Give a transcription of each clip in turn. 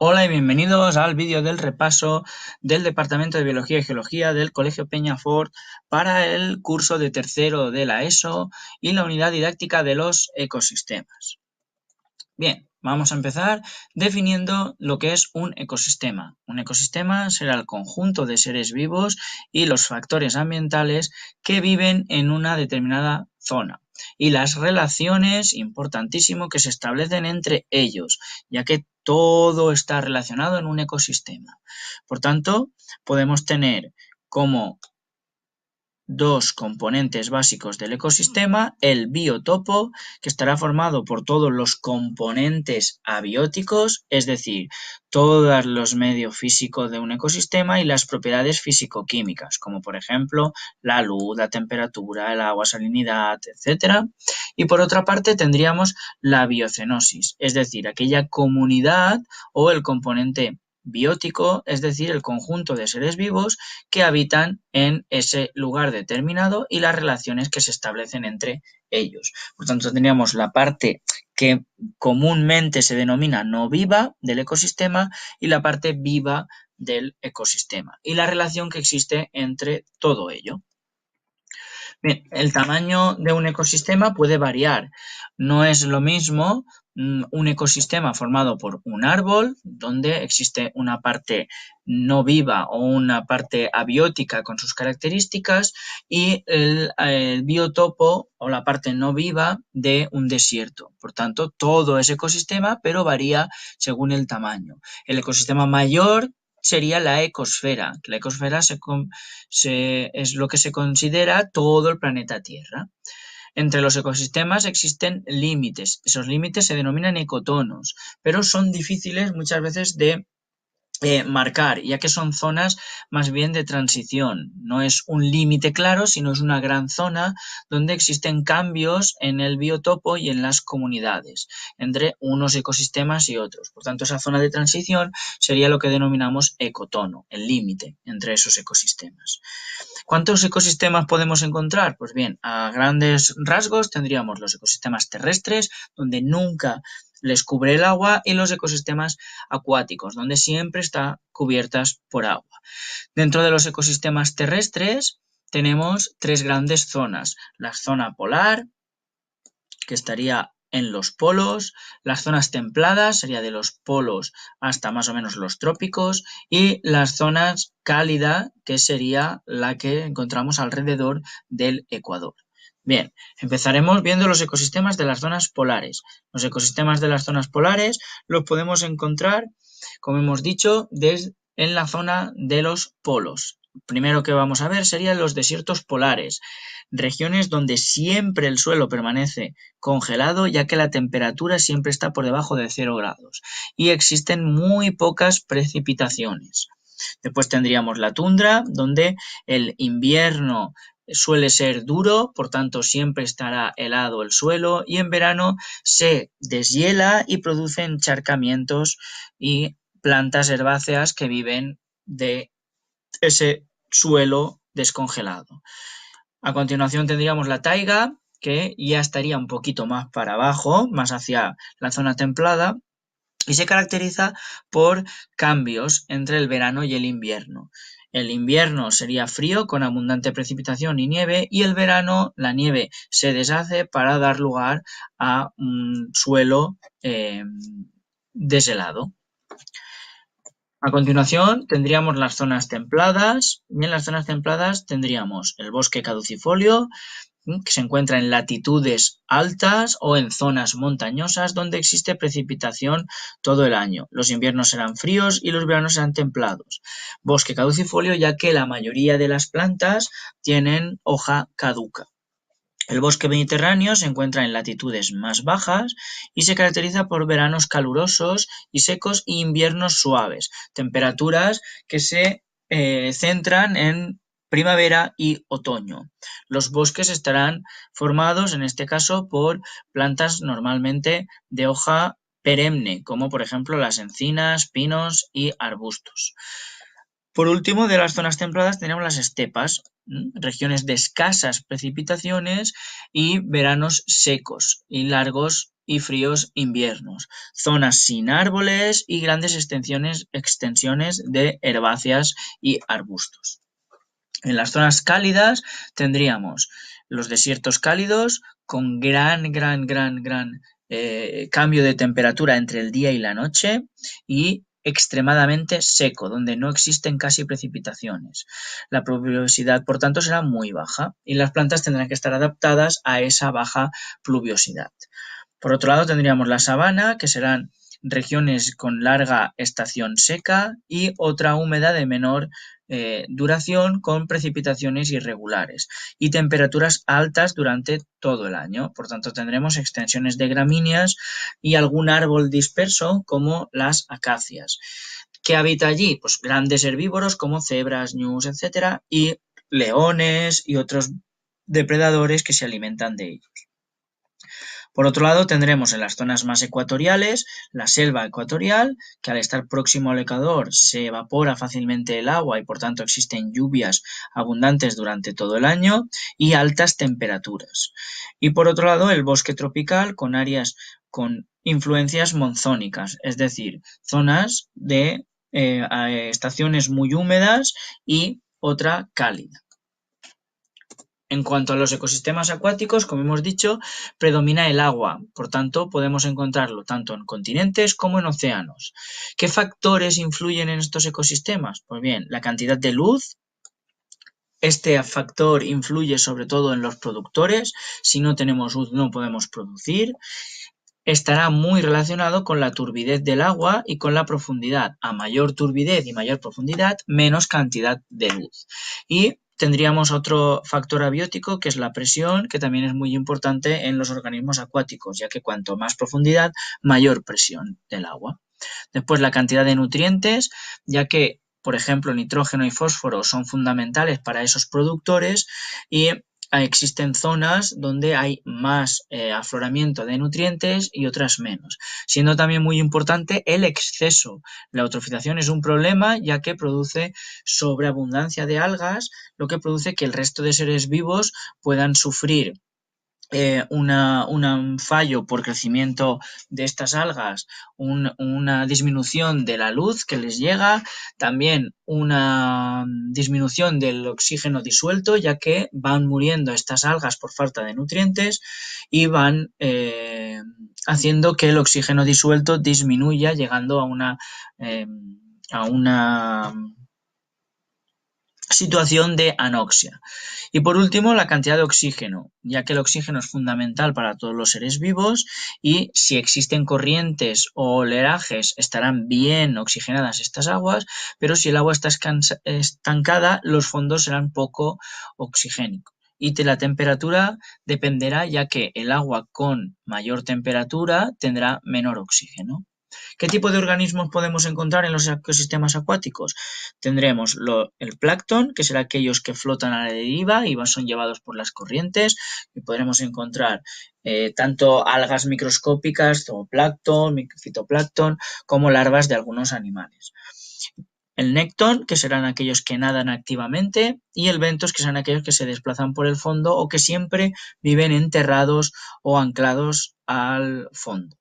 Hola y bienvenidos al vídeo del repaso del Departamento de Biología y Geología del Colegio Peñafort para el curso de tercero de la ESO y la unidad didáctica de los ecosistemas. Bien, vamos a empezar definiendo lo que es un ecosistema. Un ecosistema será el conjunto de seres vivos y los factores ambientales que viven en una determinada zona y las relaciones, importantísimo, que se establecen entre ellos, ya que todo está relacionado en un ecosistema. Por tanto, podemos tener como dos componentes básicos del ecosistema: el biotopo, que estará formado por todos los componentes abióticos, es decir, todos los medios físicos de un ecosistema y las propiedades físico-químicas, como por ejemplo la luz, la temperatura, el agua, salinidad, etc. Y por otra parte tendríamos la biocenosis, es decir, aquella comunidad o el componente biótico, es decir, el conjunto de seres vivos que habitan en ese lugar determinado y las relaciones que se establecen entre ellos. Por tanto, tendríamos la parte que comúnmente se denomina no viva del ecosistema y la parte viva del ecosistema y la relación que existe entre todo ello. Bien, el tamaño de un ecosistema puede variar. No es lo mismo un ecosistema formado por un árbol, donde existe una parte no viva o una parte abiótica con sus características, y el biotopo o la parte no viva de un desierto. Por tanto, todo es ecosistema, pero varía según el tamaño. El ecosistema mayor sería la ecosfera. La ecosfera es lo que se considera todo el planeta Tierra. Entre los ecosistemas existen límites. Esos límites se denominan ecotonos, pero son difíciles muchas veces de marcar, ya que son zonas más bien de transición. No es un límite claro, sino es una gran zona donde existen cambios en el biotopo y en las comunidades entre unos ecosistemas y otros. Por tanto, esa zona de transición sería lo que denominamos ecotono, el límite entre esos ecosistemas. ¿Cuántos ecosistemas podemos encontrar? Pues bien, a grandes rasgos tendríamos los ecosistemas terrestres, donde nunca les cubre el agua, y los ecosistemas acuáticos, donde siempre están cubiertas por agua. Dentro de los ecosistemas terrestres tenemos tres grandes zonas: la zona polar, que estaría en los polos; las zonas templadas, sería de los polos hasta más o menos los trópicos; y las zonas cálidas, que sería la que encontramos alrededor del Ecuador. Bien, empezaremos viendo los ecosistemas de las zonas polares. Los ecosistemas de las zonas polares los podemos encontrar, como hemos dicho, en la zona de los polos. Primero que vamos a ver serían los desiertos polares, regiones donde siempre el suelo permanece congelado, ya que la temperatura siempre está por debajo de 0 grados y existen muy pocas precipitaciones. Después tendríamos la tundra, donde el invierno suele ser duro, por tanto siempre estará helado el suelo, y en verano se deshiela y produce encharcamientos y plantas herbáceas que viven de ese suelo descongelado. A continuación tendríamos la taiga, que ya estaría un poquito más para abajo, más hacia la zona templada, y se caracteriza por cambios entre el verano y el invierno. El invierno sería frío, con abundante precipitación y nieve, y el verano la nieve se deshace para dar lugar a un suelo deshelado. A continuación tendríamos las zonas templadas, y en las zonas templadas tendríamos el bosque caducifolio, que se encuentra en latitudes altas o en zonas montañosas donde existe precipitación todo el año. Los inviernos serán fríos y los veranos serán templados. Bosque caducifolio, ya que la mayoría de las plantas tienen hoja caduca. El bosque mediterráneo se encuentra en latitudes más bajas y se caracteriza por veranos calurosos y secos y inviernos suaves, temperaturas que se centran en primavera y otoño. Los bosques estarán formados, en este caso, por plantas normalmente de hoja perenne, como por ejemplo las encinas, pinos y arbustos. Por último, de las zonas templadas tenemos las estepas, regiones de escasas precipitaciones y veranos secos y largos y fríos inviernos, zonas sin árboles y grandes extensiones de herbáceas y arbustos. En las zonas cálidas tendríamos los desiertos cálidos con gran cambio de temperatura entre el día y la noche y extremadamente seco, donde no existen casi precipitaciones. La pluviosidad, por tanto, será muy baja y las plantas tendrán que estar adaptadas a esa baja pluviosidad. Por otro lado, tendríamos la sabana, que serán regiones con larga estación seca y otra húmeda de menor duración con precipitaciones irregulares y temperaturas altas durante todo el año. Por tanto, tendremos extensiones de gramíneas y algún árbol disperso como las acacias. ¿Qué habita allí? Pues grandes herbívoros como cebras, ñus, etcétera, y leones y otros depredadores que se alimentan de ellos. Por otro lado, tendremos en las zonas más ecuatoriales la selva ecuatorial, que al estar próximo al Ecuador se evapora fácilmente el agua y por tanto existen lluvias abundantes durante todo el año y altas temperaturas. Y por otro lado, el bosque tropical con áreas con influencias monzónicas, es decir, zonas de estaciones muy húmedas y otra cálida. En cuanto a los ecosistemas acuáticos, como hemos dicho, predomina el agua, por tanto podemos encontrarlo tanto en continentes como en océanos. ¿Qué factores influyen en estos ecosistemas? Pues bien, la cantidad de luz. Este factor influye sobre todo en los productores. Si no tenemos luz no podemos producir. Estará muy relacionado con la turbidez del agua y con la profundidad. A mayor turbidez y mayor profundidad, menos cantidad de luz. Y tendríamos otro factor abiótico, que es la presión, que también es muy importante en los organismos acuáticos, ya que cuanto más profundidad, mayor presión del agua. Después, la cantidad de nutrientes, ya que, por ejemplo, nitrógeno y fósforo son fundamentales para esos productores y existen zonas donde hay más afloramiento de nutrientes y otras menos, siendo también muy importante el exceso. La eutrofización es un problema ya que produce sobreabundancia de algas, lo que produce que el resto de seres vivos puedan sufrir un fallo por crecimiento de estas algas, una disminución de la luz que les llega, también una disminución del oxígeno disuelto, ya que van muriendo estas algas por falta de nutrientes y van haciendo que el oxígeno disuelto disminuya, llegando a una situación de anoxia. Y por último, la cantidad de oxígeno, ya que el oxígeno es fundamental para todos los seres vivos y si existen corrientes o oleajes estarán bien oxigenadas estas aguas, pero si el agua está estancada, los fondos serán poco oxigénicos. Y de la temperatura dependerá, ya que el agua con mayor temperatura tendrá menor oxígeno. ¿Qué tipo de organismos podemos encontrar en los ecosistemas acuáticos? Tendremos el plancton, que será aquellos que flotan a la deriva y son llevados por las corrientes, y podremos encontrar tanto algas microscópicas, zooplancton, fitoplancton, como larvas de algunos animales. El nécton, que serán aquellos que nadan activamente, y el bentos, que serán aquellos que se desplazan por el fondo o que siempre viven enterrados o anclados al fondo.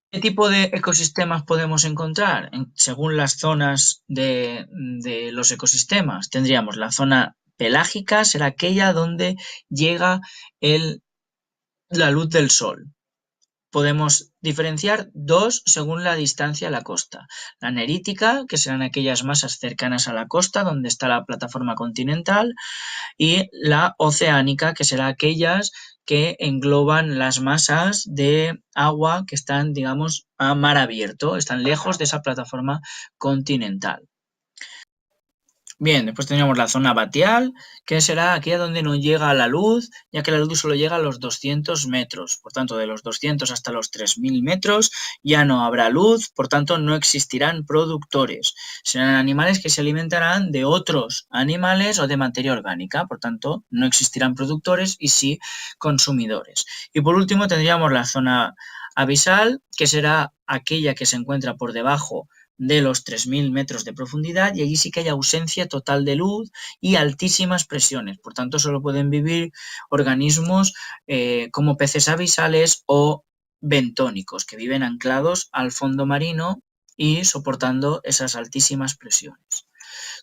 ¿Qué tipo de ecosistemas podemos encontrar? Según las zonas de los ecosistemas, tendríamos la zona pelágica, será aquella donde llega la luz del sol. Podemos diferenciar dos según la distancia a la costa. La nerítica, que serán aquellas masas cercanas a la costa, donde está la plataforma continental, y la oceánica, que será aquellas que engloban las masas de agua que están, digamos, a mar abierto, están lejos de esa plataforma continental. Bien, después tenemos la zona batial, que será aquella donde no llega la luz, ya que la luz solo llega a los 200 metros. Por tanto, de los 200 hasta los 3000 metros ya no habrá luz, por tanto no existirán productores. Serán animales que se alimentarán de otros animales o de materia orgánica, por tanto no existirán productores y sí consumidores. Y por último tendríamos la zona abisal, que será aquella que se encuentra por debajo de los 3.000 metros de profundidad y allí sí que hay ausencia total de luz y altísimas presiones. Por tanto, solo pueden vivir organismos como peces abisales o bentónicos, que viven anclados al fondo marino y soportando esas altísimas presiones.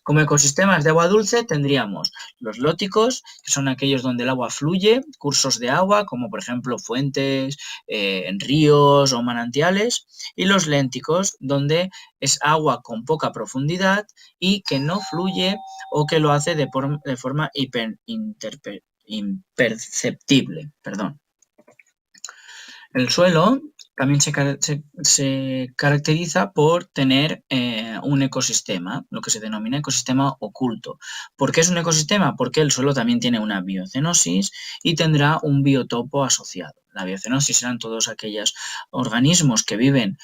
Como ecosistemas de agua dulce tendríamos los lóticos, que son aquellos donde el agua fluye, cursos de agua, como por ejemplo fuentes, ríos o manantiales, y los lénticos, donde es agua con poca profundidad y que no fluye o que lo hace de forma imperceptible. El suelo también se caracteriza por tener un ecosistema, lo que se denomina ecosistema oculto. ¿Por qué es un ecosistema? Porque el suelo también tiene una biocenosis y tendrá un biotopo asociado. La biocenosis serán todos aquellos organismos que viven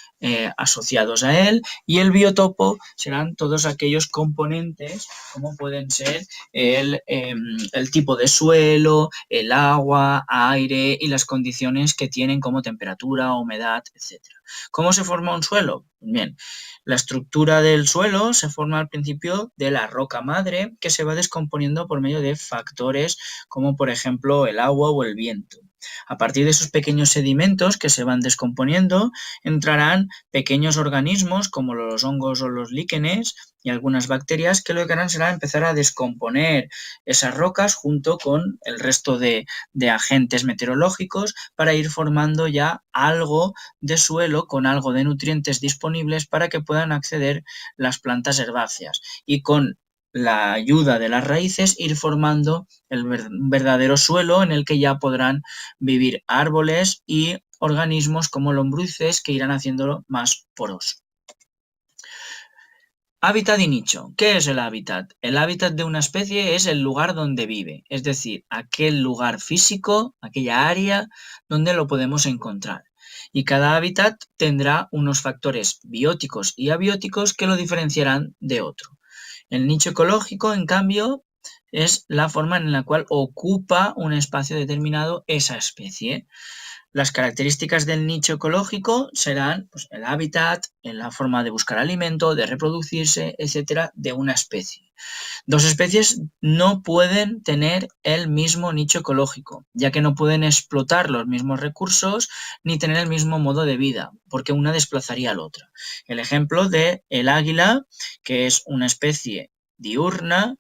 asociados a él y el biotopo serán todos aquellos componentes como pueden ser el tipo de suelo, el agua, aire y las condiciones que tienen como temperatura, humedad, etc. ¿Cómo se forma un suelo? Bien, la estructura del suelo se forma al principio de la roca madre que se va descomponiendo por medio de factores como por ejemplo el agua o el viento. A partir de esos pequeños sedimentos que se van descomponiendo, entrarán pequeños organismos como los hongos o los líquenes y algunas bacterias que lo que harán será empezar a descomponer esas rocas junto con el resto de agentes meteorológicos para ir formando ya algo de suelo con algo de nutrientes disponibles para que puedan acceder las plantas herbáceas y con la ayuda de las raíces ir formando el verdadero suelo en el que ya podrán vivir árboles y organismos como lombrices que irán haciéndolo más poroso. Hábitat y nicho. ¿Qué es el hábitat? El hábitat de una especie es el lugar donde vive, es decir, aquel lugar físico, aquella área donde lo podemos encontrar. Y cada hábitat tendrá unos factores bióticos y abióticos que lo diferenciarán de otro. El nicho ecológico, en cambio, es la forma en la cual ocupa un espacio determinado esa especie. Las características del nicho ecológico serán pues, el hábitat, la forma de buscar alimento, de reproducirse, etcétera, de una especie. Dos especies no pueden tener el mismo nicho ecológico, ya que no pueden explotar los mismos recursos ni tener el mismo modo de vida, porque una desplazaría a la otra. El ejemplo de el águila, que es una especie diurna,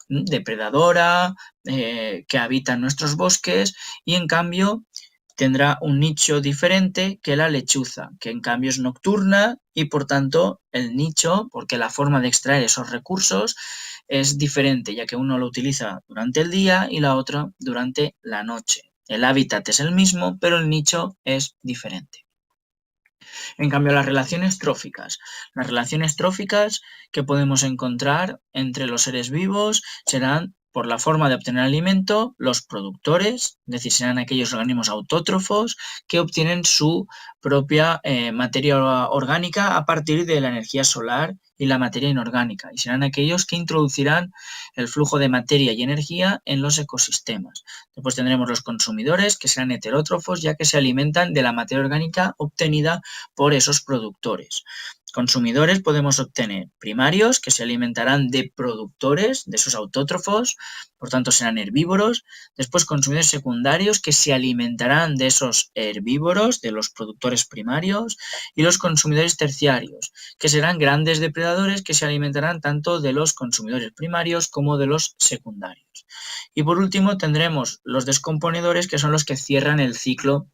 depredadora, que habita en nuestros bosques y en cambio tendrá un nicho diferente que la lechuza, que en cambio es nocturna y por tanto el nicho, porque la forma de extraer esos recursos es diferente, ya que uno lo utiliza durante el día y la otra durante la noche. El hábitat es el mismo, pero el nicho es diferente. En cambio, las relaciones tróficas. Las relaciones tróficas que podemos encontrar entre los seres vivos serán por la forma de obtener alimento, los productores, es decir, serán aquellos organismos autótrofos que obtienen su propia materia orgánica a partir de la energía solar y la materia inorgánica, y serán aquellos que introducirán el flujo de materia y energía en los ecosistemas. Después tendremos los consumidores, que serán heterótrofos, ya que se alimentan de la materia orgánica obtenida por esos productores. Consumidores podemos obtener primarios, que se alimentarán de productores, de esos autótrofos, por tanto serán herbívoros. Después consumidores secundarios, que se alimentarán de esos herbívoros, de los productores primarios. Y los consumidores terciarios, que serán grandes depredadores que se alimentarán tanto de los consumidores primarios como de los secundarios. Y por último tendremos los descomponedores, que son los que cierran el ciclo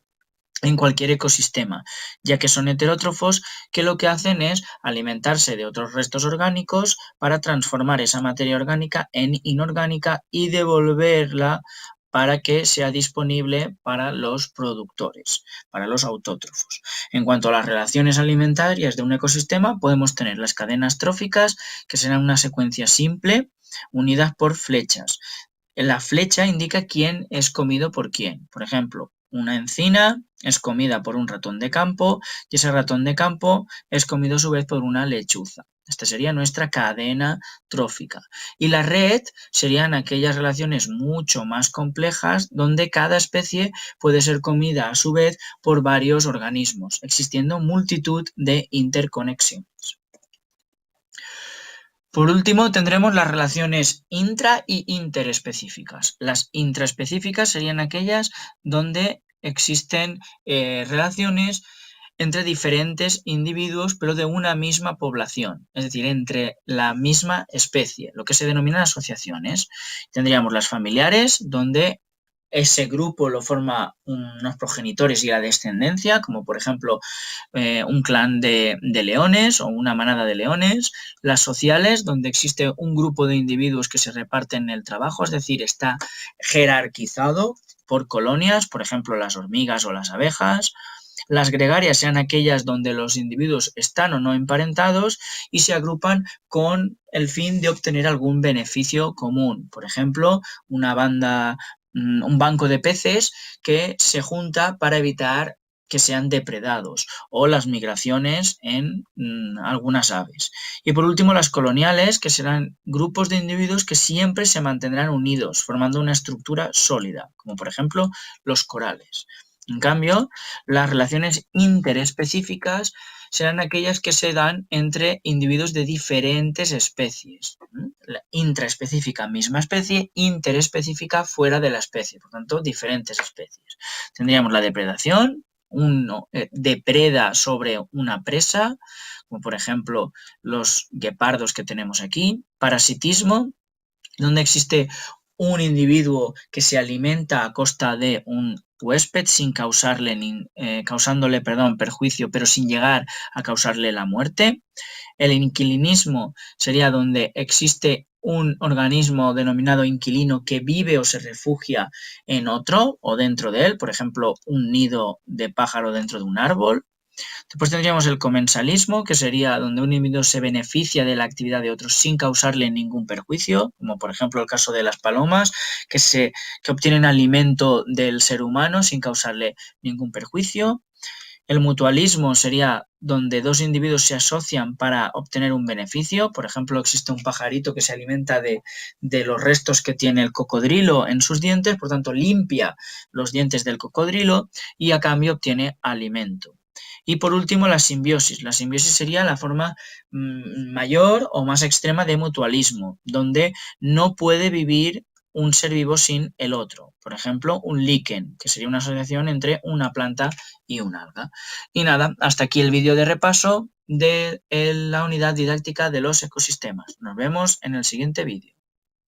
en cualquier ecosistema, ya que son heterótrofos que lo que hacen es alimentarse de otros restos orgánicos para transformar esa materia orgánica en inorgánica y devolverla para que sea disponible para los productores, para los autótrofos. En cuanto a las relaciones alimentarias de un ecosistema, podemos tener las cadenas tróficas, que serán una secuencia simple unidas por flechas. La flecha indica quién es comido por quién. Por ejemplo, una encina es comida por un ratón de campo y ese ratón de campo es comido a su vez por una lechuza. Esta sería nuestra cadena trófica. Y la red serían aquellas relaciones mucho más complejas donde cada especie puede ser comida a su vez por varios organismos, existiendo multitud de interconexiones. Por último, tendremos las relaciones intra y interespecíficas. Las intraespecíficas serían aquellas donde existen relaciones entre diferentes individuos, pero de una misma población, es decir, entre la misma especie, lo que se denominan asociaciones. Tendríamos las familiares, donde ese grupo lo forma unos progenitores y la descendencia, como por ejemplo un clan de leones o una manada de leones. Las sociales, donde existe un grupo de individuos que se reparten el trabajo, es decir, está jerarquizado por colonias, por ejemplo, las hormigas o las abejas. Las gregarias sean aquellas donde los individuos están o no emparentados y se agrupan con el fin de obtener algún beneficio común. Por ejemplo, una banda, un banco de peces que se junta para evitar que sean depredados o las migraciones en algunas aves. Y por último, las coloniales, que serán grupos de individuos que siempre se mantendrán unidos, formando una estructura sólida, como por ejemplo los corales. En cambio, las relaciones interespecíficas serán aquellas que se dan entre individuos de diferentes especies. La intraespecífica, misma especie; interespecífica, fuera de la especie, por tanto, diferentes especies. Tendríamos la depredación, uno depreda sobre una presa, como por ejemplo los guepardos que tenemos aquí. Parasitismo, donde existe un individuo que se alimenta a costa de un huésped sin causándole perjuicio, pero sin llegar a causarle la muerte. El inquilinismo sería donde existe un organismo denominado inquilino que vive o se refugia en otro o dentro de él, por ejemplo, un nido de pájaro dentro de un árbol. Después tendríamos el comensalismo, que sería donde un individuo se beneficia de la actividad de otros sin causarle ningún perjuicio, como por ejemplo el caso de las palomas, que obtienen alimento del ser humano sin causarle ningún perjuicio. El mutualismo sería donde dos individuos se asocian para obtener un beneficio. Por ejemplo, existe un pajarito que se alimenta de los restos que tiene el cocodrilo en sus dientes, por tanto limpia los dientes del cocodrilo y a cambio obtiene alimento. Y por último, la simbiosis. La simbiosis sería la forma mayor o más extrema de mutualismo, donde no puede vivir un ser vivo sin el otro. Por ejemplo, un líquen, que sería una asociación entre una planta y un alga. Y nada, hasta aquí el vídeo de repaso de la unidad didáctica de los ecosistemas. Nos vemos en el siguiente vídeo.